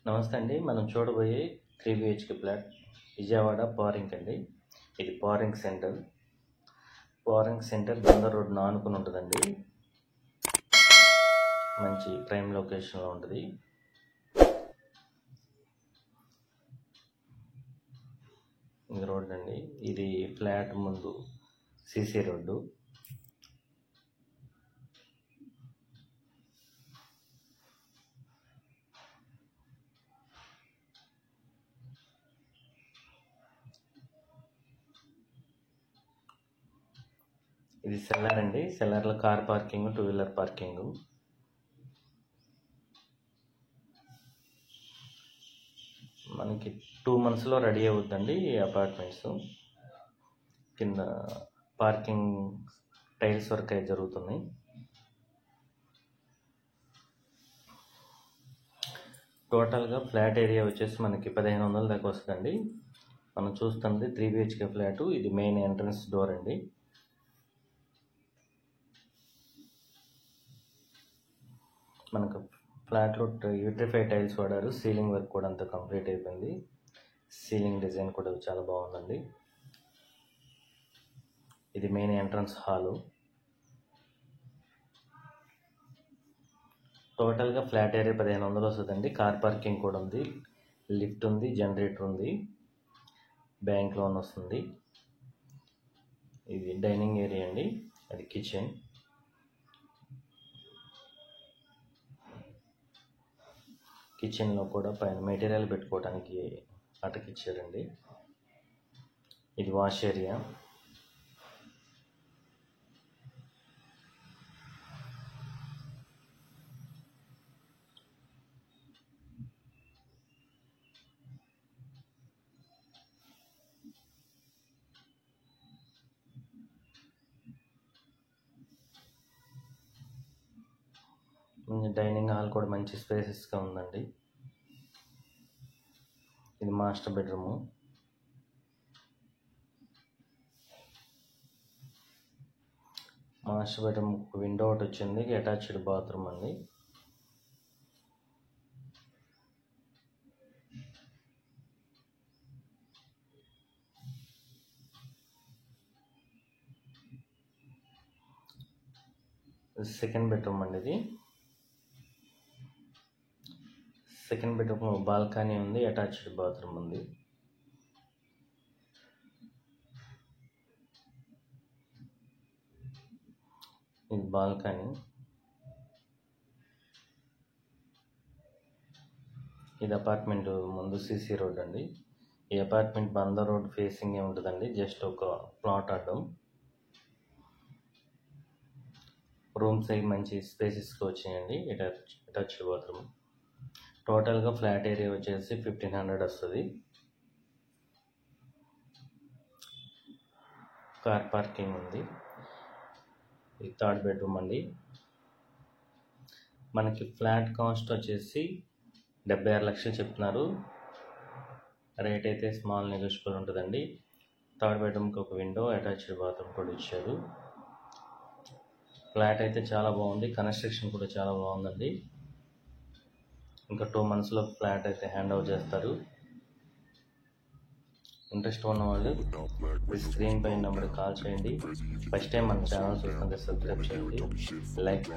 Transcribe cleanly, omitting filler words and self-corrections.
నమస్తే అండి. మనం చూడబోయే 3 BHK ఫ్లాట్ విజయవాడ పారింగ్ అండి. ఇది పారింగ్ సెంటర్. బందర్ రోడ్డును ఆనుకుని ఉంటుందండి. మంచి ప్రైమ్ లొకేషన్లో ఉంటుంది. ఇది రోడ్ అండి. ఇది ఫ్లాట్ ముందు సీసీ రోడ్డు. ఇది సెల్లర్ అండి. సెల్లర్లో కార్ పార్కింగ్, 2 వీలర్ పార్కింగ్. మనకి 2 monthsలో రెడీ అవుతుందండి ఈ అపార్ట్మెంట్స్. కింద పార్కింగ్ టైల్స్ వర్క్ అయితే జరుగుతున్నాయి. టోటల్గా ఫ్లాట్ ఏరియా వచ్చేసి మనకి 1500 దాకా వస్తుందండి. మనం చూస్తుంది 3 BHK ఫ్లాటు. ఇది మెయిన్ ఎంట్రన్స్ డోర్ అండి. మనకు ఫ్లాట్లో యూట్రిఫై టైల్స్ వాడారు. సీలింగ్ వర్క్ కూడా అంతా కంప్లీట్ అయిపోయింది. సీలింగ్ డిజైన్ కూడా చాలా బాగుందండి. ఇది మెయిన్ ఎంట్రన్స్ హాలు. టోటల్గా ఫ్లాట్ ఏరియా 1500 వస్తుందండి. కార్ పార్కింగ్ కూడా ఉంది, లిఫ్ట్ ఉంది, జనరేటర్ ఉంది, బ్యాంక్ లోన్ వస్తుంది. ఇది డైనింగ్ ఏరియా అండి. అది కిచెన్. కిచెన్లో కూడా పైన మెటీరియల్ పెట్టుకోవడానికి అటకిచ్చారండి. ఇది వాష్ ఏరియా. డైనింగ్ హాల్ కూడా మంచి స్పేసెస్గా ఉందండి. ఇది master bedroom. Master bedroom window ఒకటి వచ్చింది. అటాచ్డ్ బాత్రూమ్ అండి. సెకండ్ బెడ్రూమ్ అండి. ఇది సెకండ్ బెడ్రూమ్ బాల్కనీ ఉంది, అటాచ్డ్ బాత్రూమ్ ఉంది. ఇది బాల్కనీ. ఇది అపార్ట్మెంట్ ముందు సీసీ రోడ్ అండి. ఈ అపార్ట్మెంట్ బందర్ రోడ్ ఫేసింగ్ ఉంటుందండి. జస్ట్ ఒక ప్లాట్ అడ్డం. రూమ్స్ అవి మంచి స్పేసెస్గా వచ్చాయండి. Attached bathroom. టోటల్గా ఫ్లాట్ ఏరియా వచ్చేసి 1500 వస్తుంది. కార్ పార్కింగ్ ఉంది. ఇది థర్డ్ బెడ్రూమ్ అండి. మనకి ఫ్లాట్ కాస్ట్ వచ్చేసి 76 లక్షలు చెప్తున్నారు. రేట్ అయితే స్మాల్ నెగోషియబుల్ ఉంటుందండి. థర్డ్ బెడ్రూమ్కి ఒక విండో, అటాచ్డ్ బాత్రూమ్ కూడా ఇచ్చారు. ఫ్లాట్ అయితే చాలా బాగుంది. కన్స్ట్రక్షన్ కూడా చాలా బాగుందండి. ఇంకా 2 monthsలో ఫ్లాట్ అయితే హ్యాండ్ ఓవర్ చేస్తారు. ఇంట్రెస్ట్ ఉన్న వాళ్ళు స్క్రీన్ పైన నెంబర్కి కాల్ చేయండి. ఫస్ట్ టైం మన ఛానల్ చూస్తుంటే సబ్స్క్రైబ్ చేయండి, లైక్.